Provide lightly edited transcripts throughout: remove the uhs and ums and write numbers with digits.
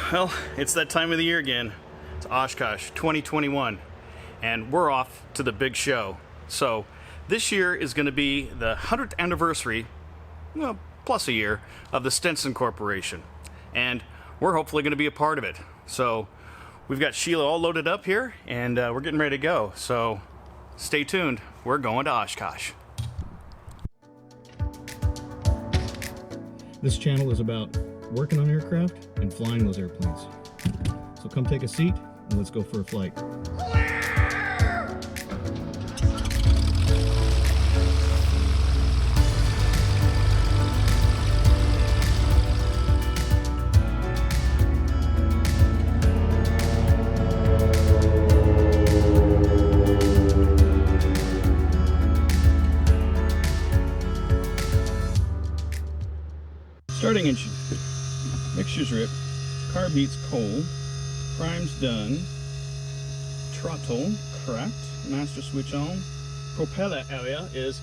Well, it's that time of the year again. It's Oshkosh 2021, and we're off to the big show. So, this year is going to be the 100th anniversary, well, plus a year, of the Stinson Corporation. And we're hopefully going to be a part of it. So, we've got Sheila all loaded up here, and we're getting ready to go. So, stay tuned. We're going to Oshkosh. This channel is about working on aircraft and flying those airplanes. So come take a seat and let's go for a flight. Starting engine. Mixture's ripped. Carb heat's cold. Prime's done. Throttle cracked. Master switch on. Propeller area is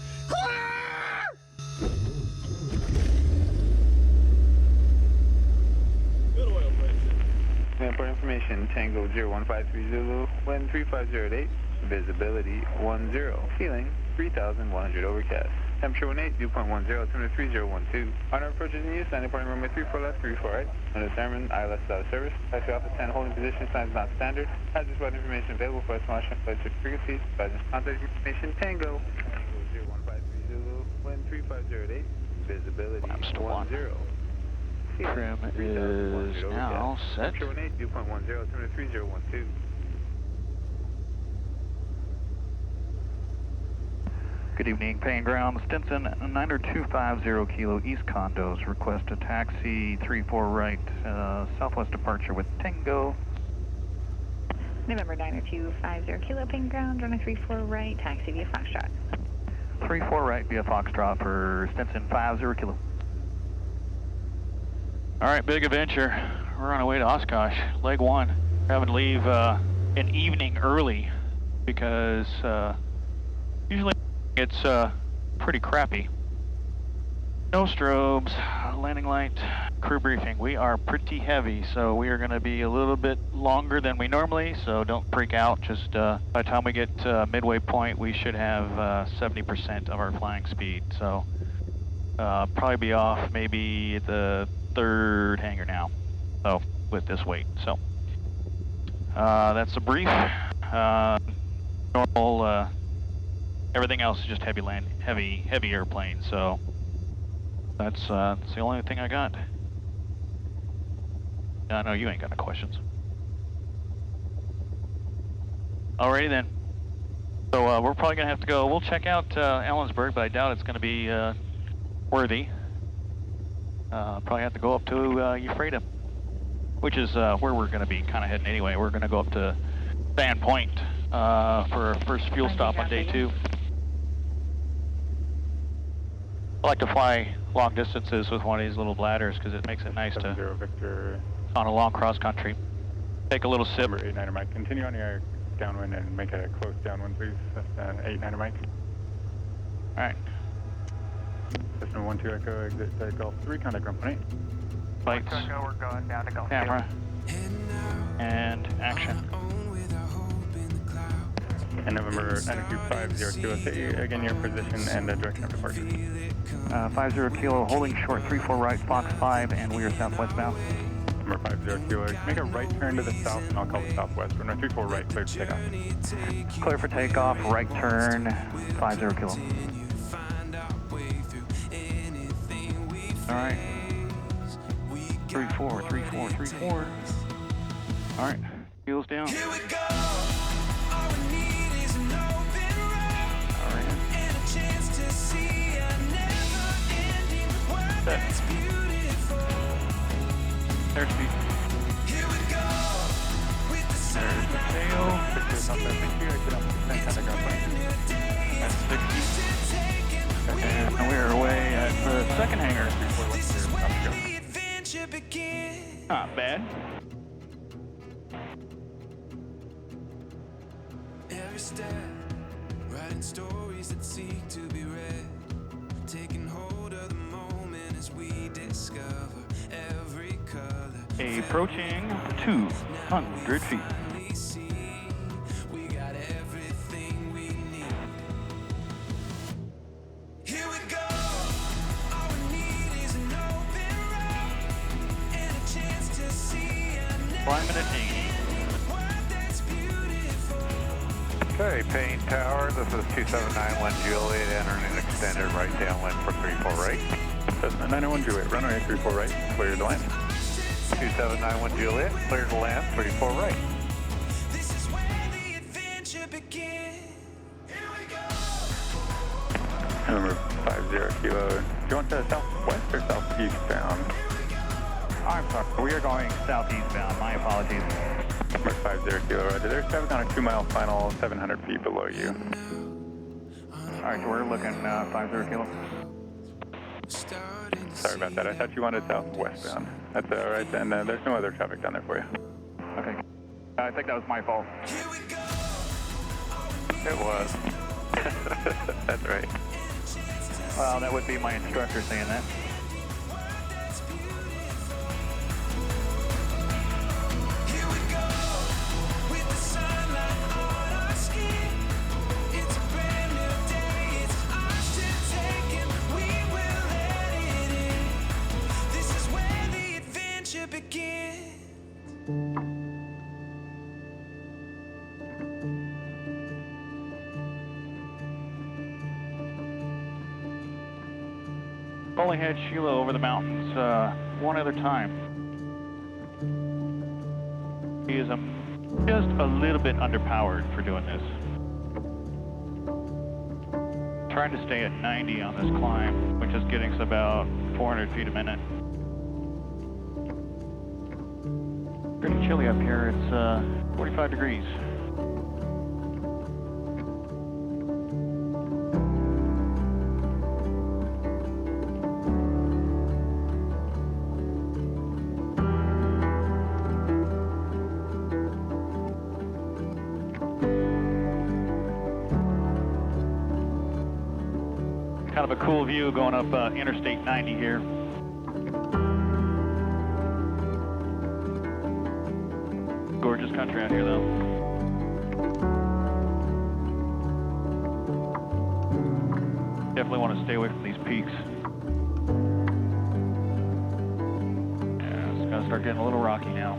good oil pressure. For information, Tango 01530, wind 350 at 8, visibility 10, feeling 3,100 overcast. Temperature 18, dew point 10, altimeter 3012. On our approaches in use, 90 runway 34 left, 34 right. Undetermined, ILS out of service. Taxi office 10, holding position, signs not standard. Hazardous weather information available for a small flight to frequencies. Guidance contact information, Tango 01530, wind 350 at 8, visibility 10. Trim is now set. Temperature 18, dew point 10, altimeter 3012. Good evening, paying ground, Stinson 90250 Kilo East Condos. Request a taxi 34 right, southwest departure with Tango. November 90250 Kilo, paying ground, runway 34 right, taxi via Foxtrot. 34 right via Foxtrot for Stinson 50 Kilo. All right, big adventure. We're on our way to Oshkosh, leg one. We're having to leave an evening early because usually it's pretty crappy. No strobes, landing light, crew briefing. We are pretty heavy, so we are going to be a little bit longer than we normally, so don't freak out. Just by the time we get to midway point, we should have 70% of our flying speed. So probably be off maybe at the third hangar now, so with this weight. So that's a brief. Normal. Everything else is just heavy airplane. So that's the only thing I got. I know you ain't got no questions. Alrighty then. So we're probably gonna have to go. We'll check out Ellensburg, but I doubt it's gonna be worthy. Probably have to go up to Ephrata, which is where we're gonna be kind of heading anyway. We're gonna go up to Sand Point for our first fuel stop on day 2. I like to fly long distances with one of these little bladders because it makes it nice to, Victor, on a long cross country. Take a little sip. 89er Mike. Continue on your downwind and make a close downwind, please. That's 89er Mike. All right. System 12 Echo, exit Gulf 3, contact ground point 8. Lights, We're going down to Gulf camera, and action. And November 925 Kilo, say again your position and the direction of departure. 50 Kilo, holding short 34 right, Fox 5, and we are southwest bound. Number 50 Kilo, make a right turn to the south and I'll call it southwest. Runway 34 right, clear for takeoff. Clear for takeoff, right turn, 50 Kilo. All right. 34, 34, 34. All right, wheels down. Here we go. All we need is an open road. All right. And a chance to see a never-ending world that's beautiful. There's speed. Here we go. With the There's the tail. Contact ground point 8. That's 60. And we are away at the second hangar. This is where the adventure begins. Not bad. Every step, writing stories that seek to be read, taking hold of the moment as we discover every color. Approaching 200 feet. We got everything we need. Here we go. All we need is an open road and a chance to see another Climbing at 80. world that's beautiful. Okay, Payne Tower, this is 2791 Juliet, entering an extended right downwind for 34 right. Cessna 901 Juliet, runway 34 right, clear to land. 2791 Juliet, clear to land, 34 right. This is where the adventure begins. Here we go. Number 50 Kilo, do you want the southwest or southeast bound? I'm sorry, we are going southeast bound. My apologies. Number 50 Kilo, roger. There's traffic on a 2-mile final, 700 feet below you. All right, so we're looking 50 Kilo. Sorry about that. I thought you wanted southwest bound. That's all right, and there's no other traffic down there for you. Okay. I think that was my fault. Here we go. It was. That's right. Well, that would be my instructor saying that. Here we go. With the sunlight on our skin. It's a brand new day. It's ours to take and we will let it in. This is where the adventure begins. Only had Sheila over the mountains one other time. He is just a little bit underpowered for doing this. Trying to stay at 90 on this climb, which is getting us about 400 feet a minute. Pretty chilly up here. It's 45 degrees. Kind of a cool view going up Interstate 90 here. Gorgeous country out here, though. Definitely want to stay away from these peaks. Yeah, it's gonna start getting a little rocky now.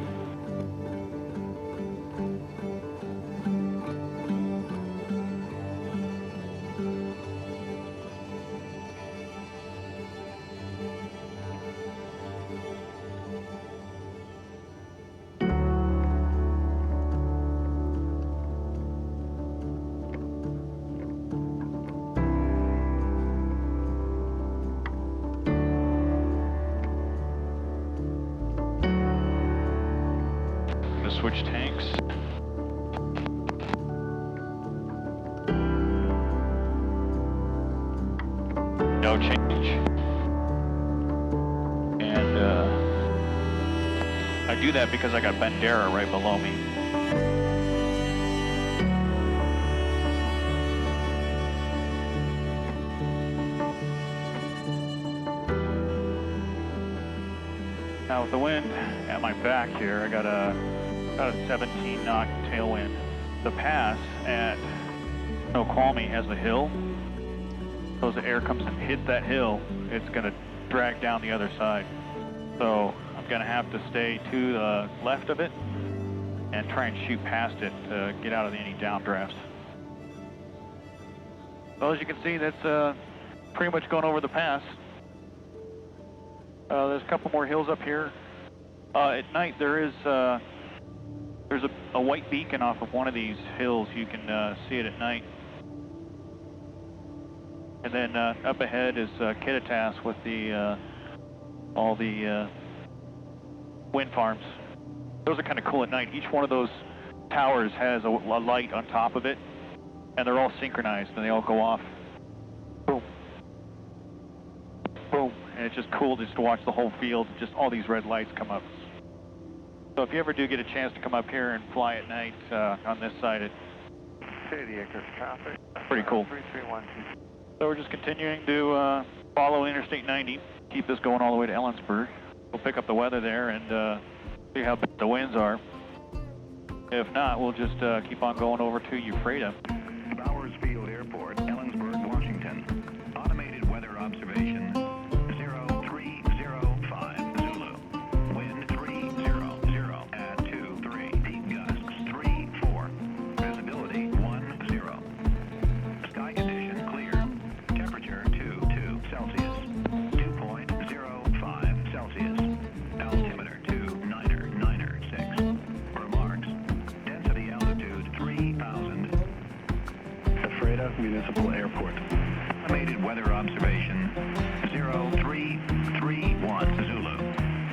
Switch tanks. No change. And I do that because I got Bandera right below me. Now with the wind at my back here, I got about a 17 knot tailwind. The pass at Snoqualmie has a hill. So as the air comes and hits that hill, it's going to drag down the other side. So I'm going to have to stay to the left of it and try and shoot past it to get out of any downdrafts. So as you can see, that's pretty much going over the pass. There's a couple more hills up here. At night there's a white beacon off of one of these hills. You can see it at night. And then up ahead is Kittitas with the all the wind farms. Those are kind of cool at night. Each one of those towers has a light on top of it, and they're all synchronized, and they all go off. Boom. Boom. And it's just cool just to watch the whole field, just all these red lights come up. So if you ever do get a chance to come up here and fly at night on this side, it's 30 acres traffic. pretty cool. 3312. So we're just continuing to follow Interstate 90, keep this going all the way to Ellensburg. We'll pick up the weather there and See how bad the winds are. If not, we'll just keep on going over to Ephrata. Bowers Field Airport, Ellensburg, Washington. Automated weather observation 0305 Zulu. Wind 300 at 23. Deep gusts 34. Visibility 10. Sky condition clear. Temperature 22 Celsius. Dew point 05 Celsius. Altimeter 2996. Remarks. Density altitude 3000. Ephrata Municipal Airport. Automated weather observation 0331 Zulu.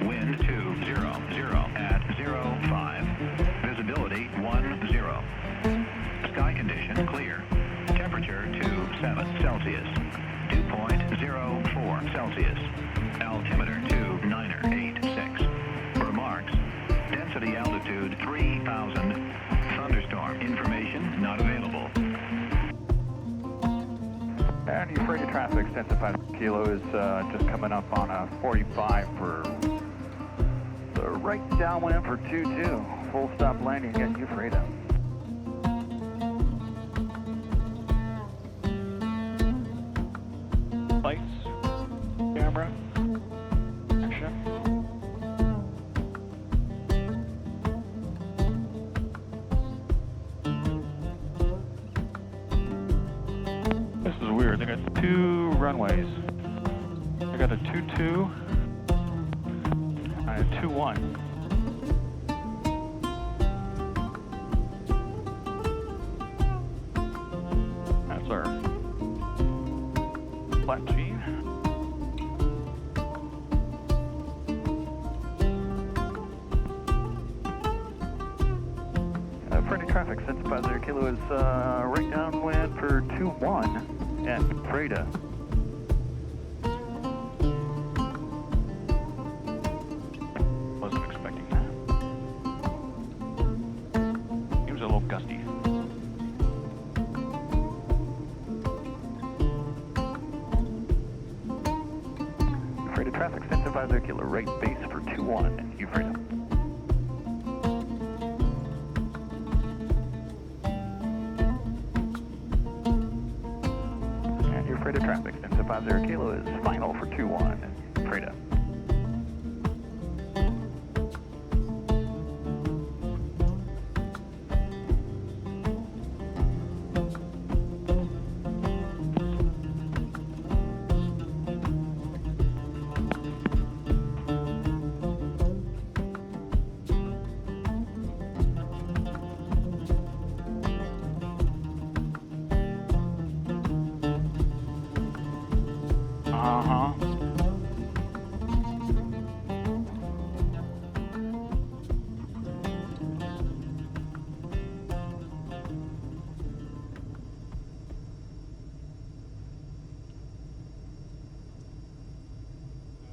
Wind 200 at 05. Visibility 10. Sky condition clear. Temperature 27 Celsius. Dew point 04 Celsius. Altimeter 2986. Remarks. Density altitude 3000. Thunderstorm information not available. And Ephrata traffic, 10-5 kilo is just coming up on a 45 for the right downwind for 22. Full stop landing at Ephrata. Lights, camera, action. This is weird. They got two runways. They got a 2-2 and a 2-1. That's our flat G. Friendly traffic, 650 kilo is right downwind for 2-1 at Ephrata. Wasn't expecting that. It was a little gusty. Ephrata traffic, 650 kilo, right base for 2-1 at Ephrata. Ephrata traffic, 650 kilo is final for 2-1 at Ephrata. Uh-huh.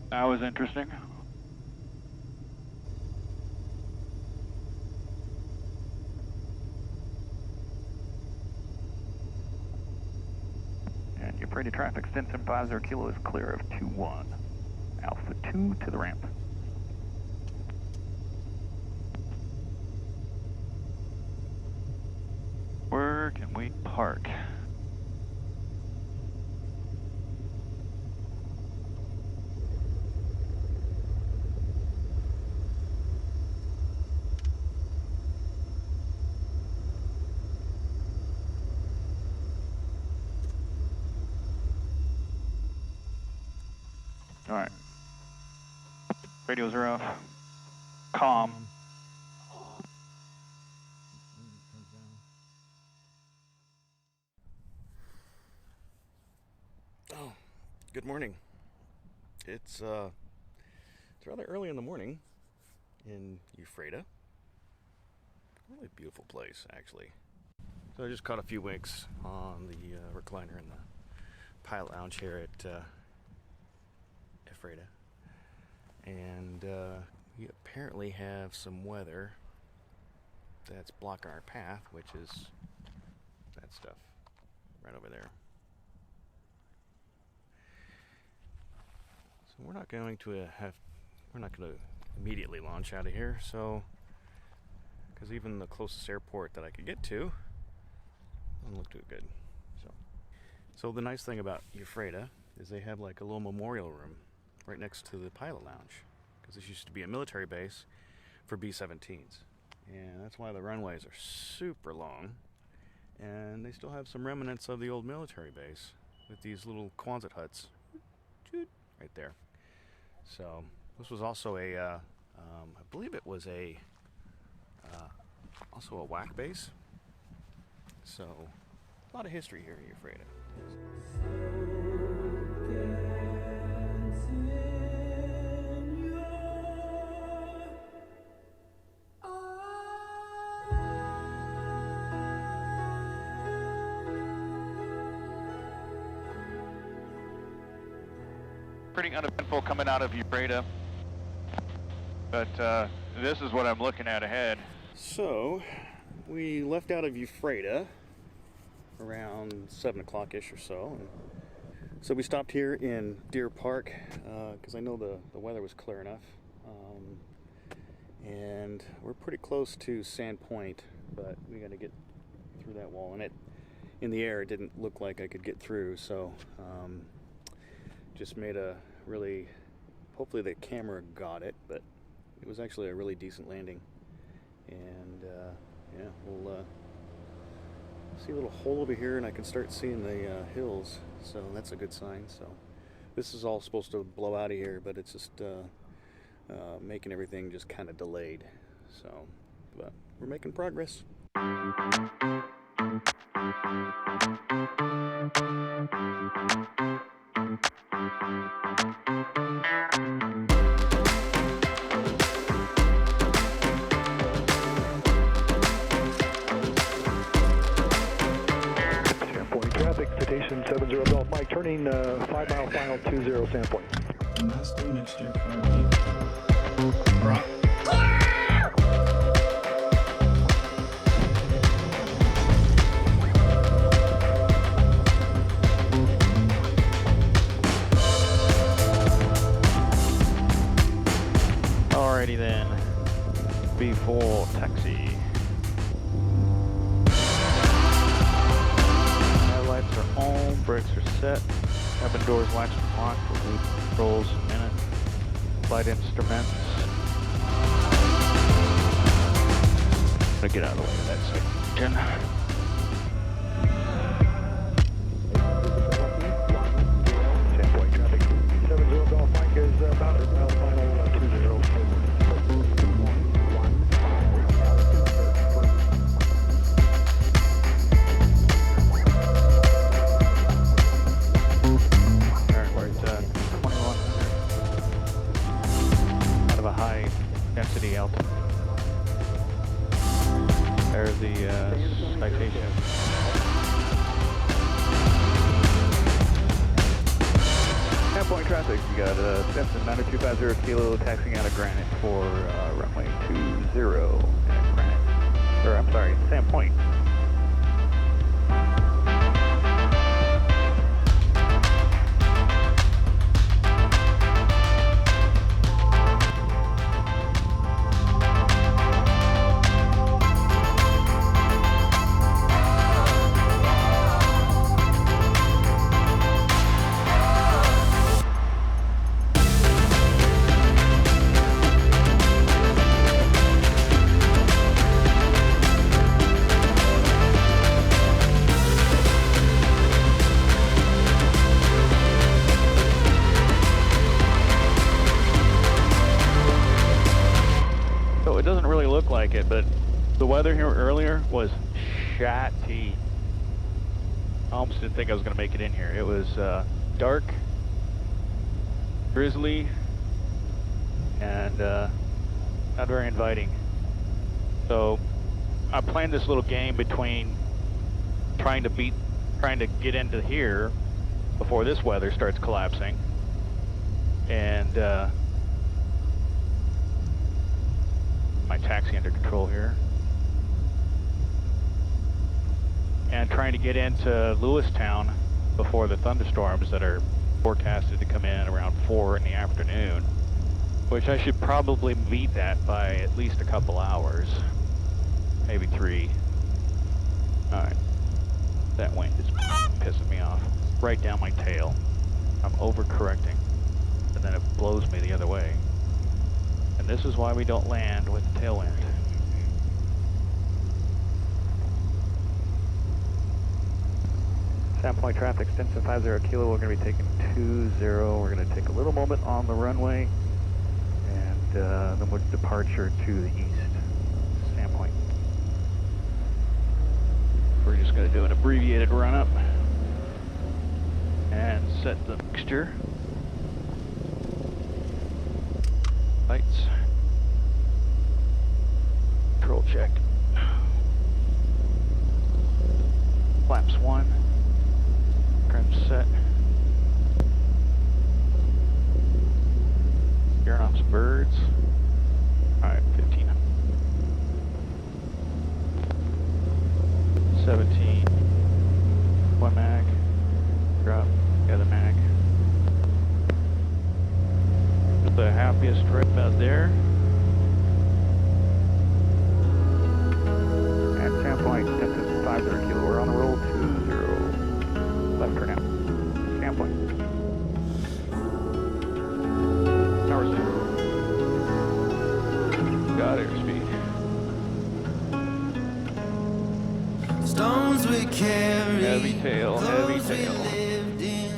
That was interesting. And Ephrata traffic, 650 kilo is clear of 2-1. Alpha 2 to the ramp. Where can we park? All right. Radios are off. Calm. Oh, good morning. It's rather early in the morning in Ephrata. Really beautiful place, actually. So I just caught a few winks on the recliner in the pilot lounge here at Ephrata. And we apparently have some weather that's blocking our path, which is that stuff right over there. So we're not going to immediately launch out of here, so because even the closest airport that I could get to doesn't look too good. So the nice thing about Ephrata is they have like a little memorial room right next to the pilot lounge, because this used to be a military base for B-17s, and that's why the runways are super long, and they still have some remnants of the old military base with these little Quonset huts right there. So this was also a I believe it was also a WAC base, so a lot of history here in Ephrata. Pretty uneventful coming out of Ephrata, but this is what I'm looking at ahead. So we left out of Ephrata around 7 o'clock-ish or so. And so we stopped here in Deer Park because I know the weather was clear enough. And we're pretty close to Sand Point, but we got to get through that wall. And in the air, it didn't look like I could get through, so just made a really, hopefully the camera got it, but it was actually a really decent landing. And yeah, we'll see a little hole over here, and I can start seeing the hills, so that's a good sign. So this is all supposed to blow out of here, but it's just making everything just kind of delayed. So, but we're making progress. Citation 70 Golf Mike, turning 5 mile final 20 Sandpoint. Master mixture currently. Rock. Alrighty then, before taxi. Headlights are on, brakes are set, cabin doors latched and locked, we'll leave controls in a minute. Flight instruments. I'm gonna get out of the way of that section. Sandpoint traffic 70 Golf Mike is about 8 mile final 20. Density altitude. There's the citation. Sandpoint traffic, you got Stetson 9250 kilo taxiing out of Granite for runway 20 in Granite. Or I'm sorry, Sandpoint. Like it, but the weather here earlier was shatty. I almost didn't think I was going to make it in here. It was dark, drizzly, and not very inviting. So I planned this little game between trying to get into here before this weather starts collapsing, and my taxi under control here, and trying to get into Lewistown before the thunderstorms that are forecasted to come in around 4 in the afternoon. which I should probably beat that by at least a couple hours, maybe 3. All right, that wind is pissing me off right down my tail. I'm overcorrecting, and then it blows me the other way. And this is why we don't land with the tailwind. Sandpoint traffic, extension 50 kilo, we're going to be taking 20. We're going to take a little moment on the runway, and then we'll departure to the east. Sandpoint. We're just going to do an abbreviated run-up and set the mixture. Lights. Control check. Flaps 1. Crimp set. Gearing off some birds. Alright, 15. 17. 1 mag. Drop the other mag. The happiest trip out there. At Sandpoint, distance 50 kilo. We're on the roll 20. Left turn out. Sandpoint. Tower 0. Got airspeed. Stones we carry, Heavy tail, heavy clothes we tail. lived in,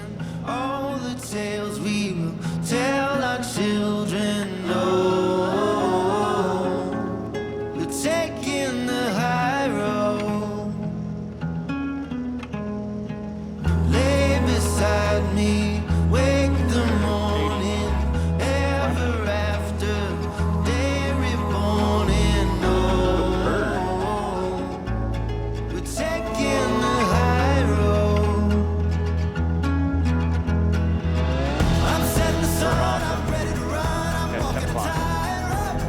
all the tales we will tell our children. Oh, we're taking the high road. Lay beside me, wake the morning, ever after, day reborn in. Oh, we're taking the high road. I'm setting the sun, I'm ready to run, I'm At 10 walking a o'clock. tightrope.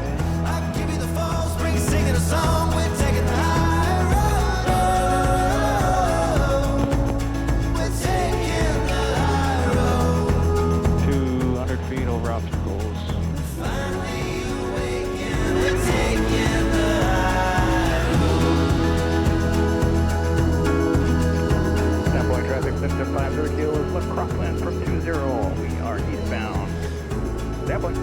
I give you the fall, spring, singing a song, we're taking the high road. We're taking the high road. 200 feet over obstacles. Finally awaken, we're taking the high road. Sandpoint traffic, distance 50 kilos. Left crosswind from 20. We are eastbound. Sandpoint.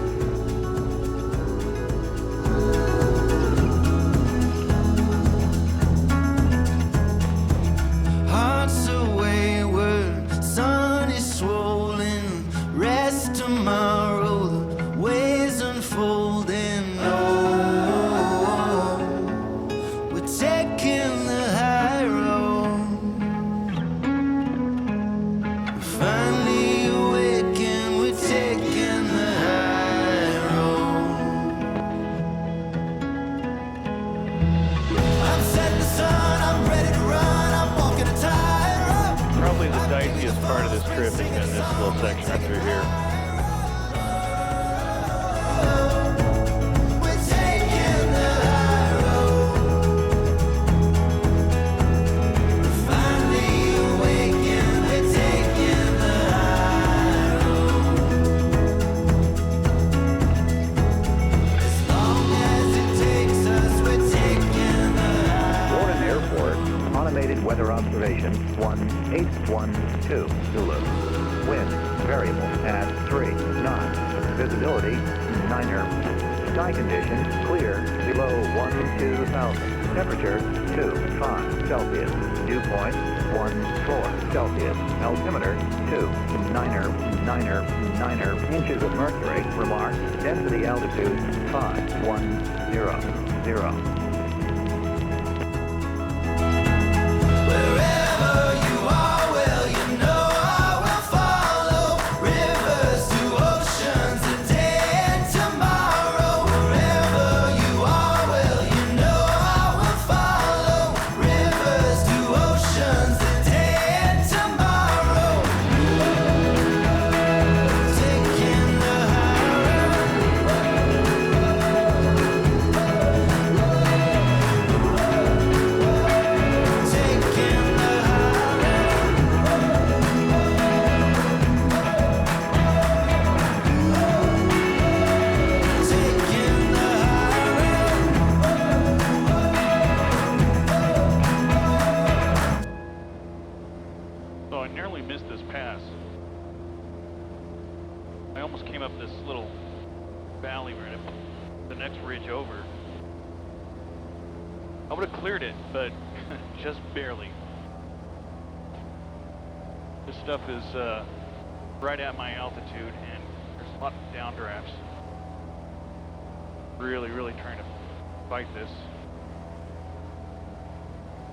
Hearts are wayward, sun is swollen. Rest tomorrow, the ways unfolding. Oh, we're taking the high road. We finally awaken, we're taking the high road. I'm setting the sun, I'm ready to run, I'm walking a tightrope. Probably the diciest part of this trip has been this little section right through here. We're taking the high road. Finally awaken, we're taking the high road. As long as it takes us, we're taking the high road. Warden Airport, automated weather observation 1812 Zulu. Wind variable at 3 knots. Visibility 9er. Sky conditions clear below 12,000. Temperature 25 Celsius. Dew point 14 Celsius. Altimeter 9 inches of mercury. Remark. Density altitude 5100. Wherever you are, well, you know I will follow. Rivers to oceans, today and tomorrow. Wherever you are, well, you know I will follow. Rivers to oceans, today and tomorrow. Taking the high road. this little valley right up the next ridge over. I would have cleared it, but just barely. This stuff is right at my altitude, and there's a lot of downdrafts. Really trying to fight this.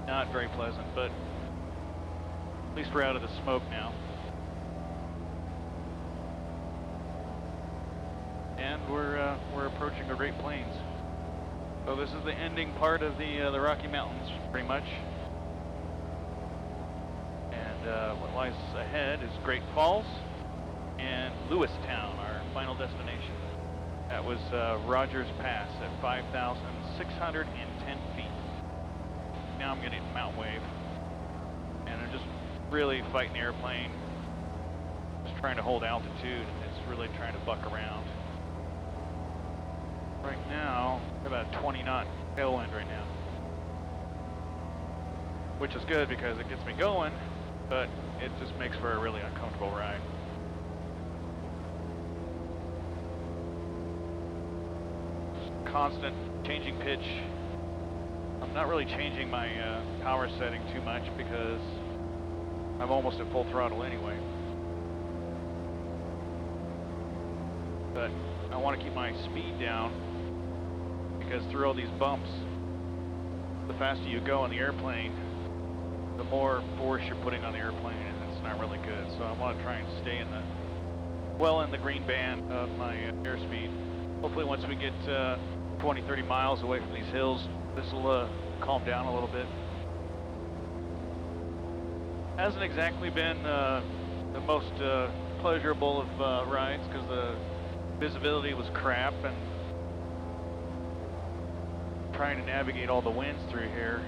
Not very pleasant, but at least we're out of the smoke now. And we're approaching the Great Plains. So this is the ending part of the Rocky Mountains, pretty much. And what lies ahead is Great Falls and Lewistown, our final destination. That was Rogers Pass at 5,610 feet. Now I'm getting Mount Wave, and I'm just really fighting the airplane, just trying to hold altitude, and it's really trying to buck around. Right now, about 20 knot tailwind right now, which is good because it gets me going, but it just makes for a really uncomfortable ride. Constant changing pitch. I'm not really changing my power setting too much because I'm almost at full throttle anyway. But I want to keep my speed down because through all these bumps, the faster you go on the airplane, the more force you're putting on the airplane, and it's not really good. So I want to try and stay in the green band of my airspeed. Hopefully once we get 20, 30 miles away from these hills, this will calm down a little bit. Hasn't exactly been the most pleasurable of rides because the visibility was crap, and trying to navigate all the winds through here.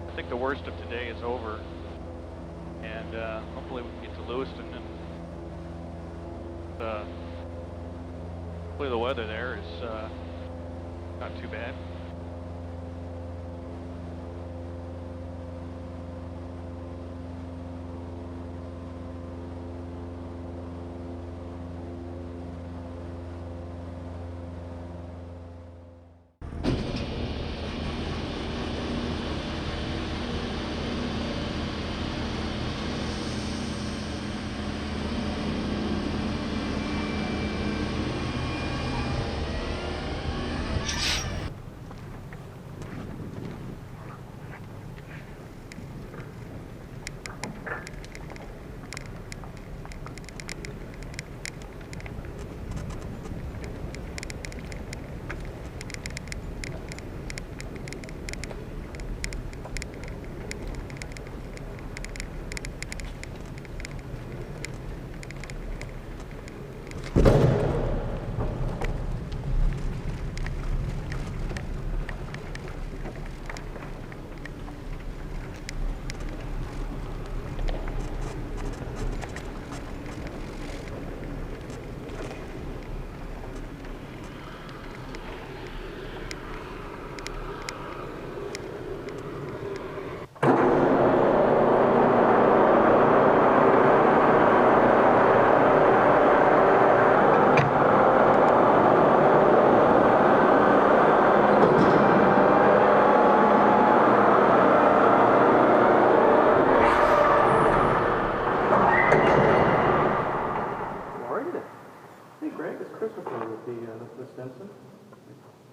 I think the worst of today is over, and hopefully we can get to Lewiston, and hopefully the weather there is not too bad.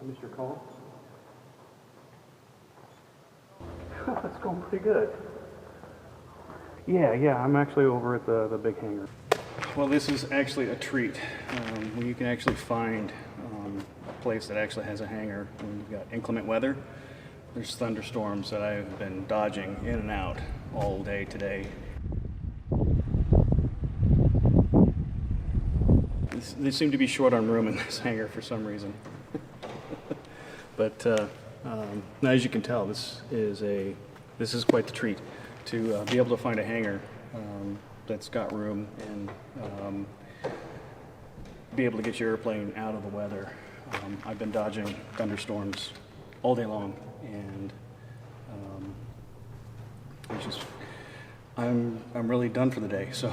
I missed your call. That's going pretty good. Yeah, I'm actually over at the big hangar. Well, this is actually a treat. When you can actually find a place that actually has a hangar when you've got inclement weather. There's thunderstorms that I've been dodging in and out all day today. They seem to be short on room in this hangar for some reason. But now, as you can tell, this is quite the treat to be able to find a hangar that's got room and be able to get your airplane out of the weather. I've been dodging thunderstorms all day long, and it's just I'm really done for the day. So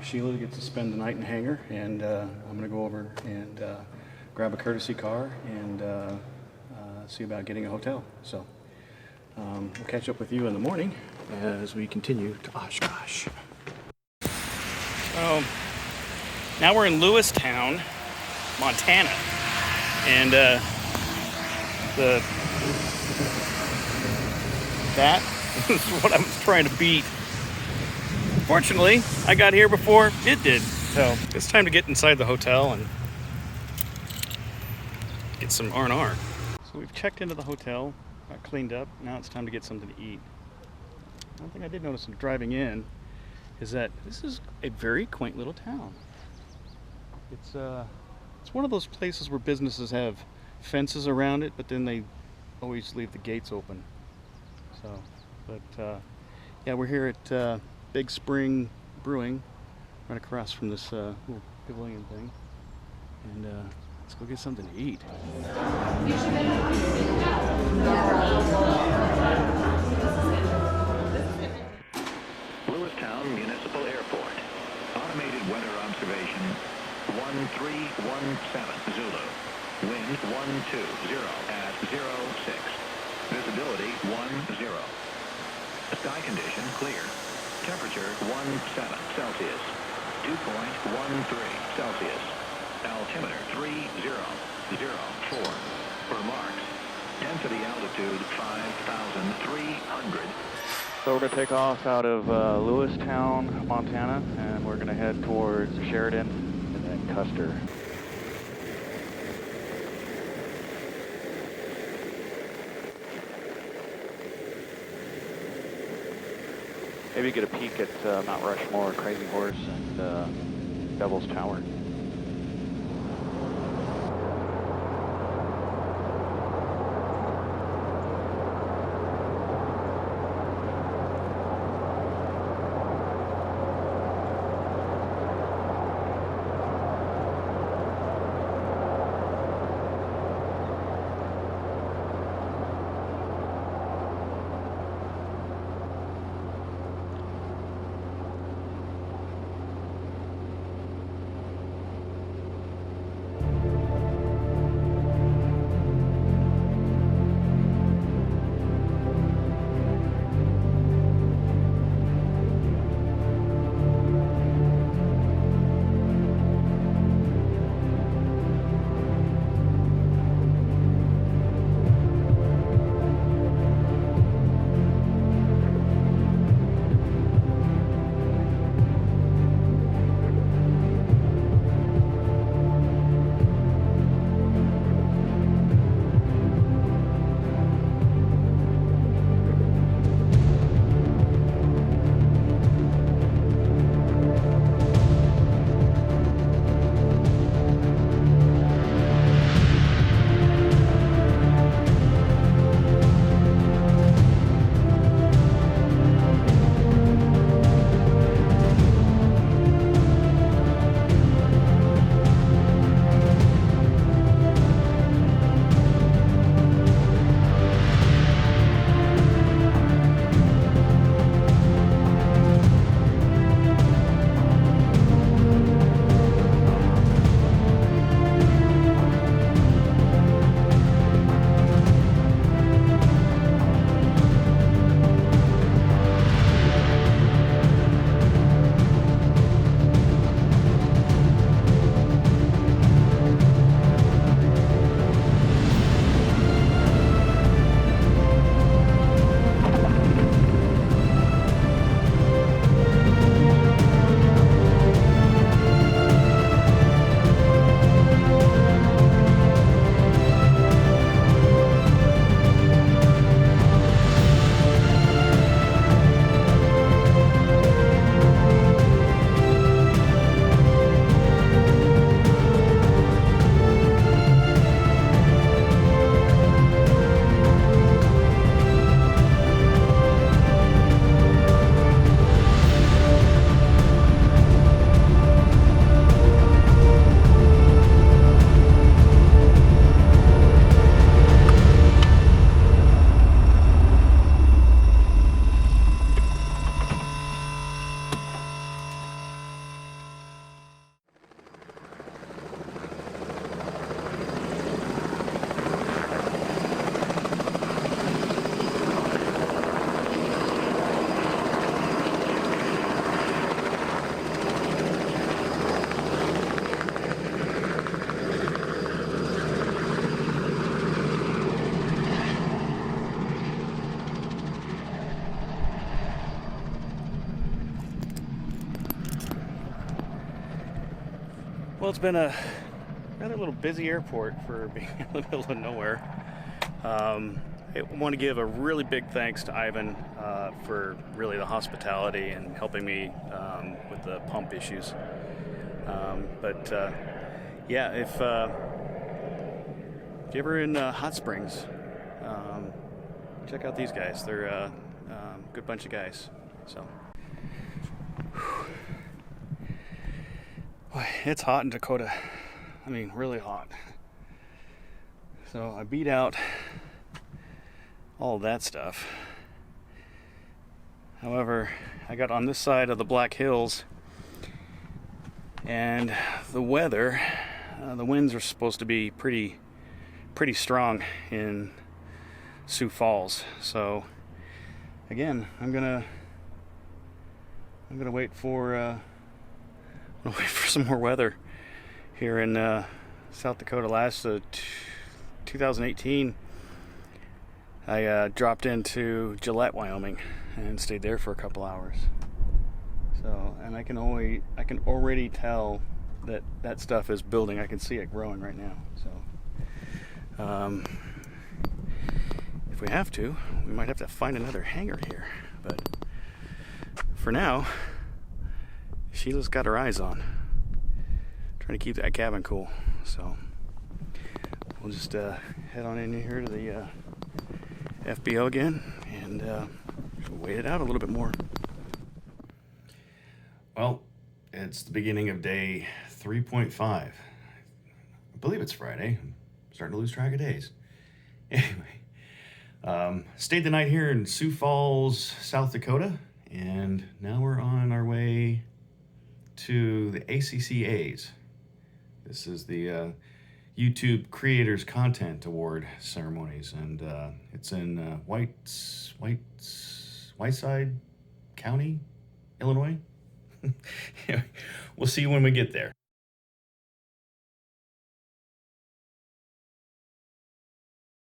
Sheila gets to spend the night in hangar, and I'm going to go over and grab a courtesy car and see about getting a hotel. So we'll catch up with you in the morning as we continue to Oshkosh. So now we're in Lewistown, Montana, and that is what I was trying to beat. Fortunately, I got here before it did, so it's time to get inside the hotel and get some R&R. So we've checked into the hotel, got cleaned up. Now it's time to get something to eat. One thing I did notice in driving in is that this is a very quaint little town. It's one of those places where businesses have fences around it, but then they always leave the gates open. So, but yeah, we're here at Big Spring Brewing, right across from this little pavilion thing, and let's go get something to eat. Lewistown Municipal Airport. Automated weather observation 1317 Zulu. Wind 120 at 06. Visibility 10. Sky condition clear. Temperature 17 Celsius. Dew point 13 Celsius. Altimeter 3004. Remarks. Density altitude 5,300. So we're going to take off out of Lewistown, Montana, and we're going to head towards Sheridan and then Custer. Maybe get a peek at Mount Rushmore, Crazy Horse, and Devil's Tower. Well, it's been a rather little busy airport for being in the middle of nowhere. I want to give a really big thanks to Ivan for really the hospitality and helping me with the pump issues. Yeah, if you're ever in Hot Springs, check out these guys. They're a good bunch of guys. So, boy, it's hot in Dakota. I mean, really hot. So I beat out all that stuff. However, I got on this side of the Black Hills, and the weather, the winds are supposed to be pretty strong in Sioux Falls. So again, I'm gonna wait for some more weather here in South Dakota. Last 2018, I dropped into Gillette, Wyoming, and stayed there for a couple hours. So, and I can already tell that stuff is building. I can see it growing right now. So, if we have to, we might have to find another hangar here. But for now, Sheila's got her eyes on, trying to keep that cabin cool. So we'll just head on in here to the FBO again and wait it out a little bit more. Well, it's the beginning of day 3.5. I believe it's Friday. I'm starting to lose track of days. Anyway, stayed the night here in Sioux Falls, South Dakota, and now we're on our way to the ACCAs. This is the YouTube Creators Content Award ceremonies, and it's in Whiteside County, Illinois. We'll see you when we get there.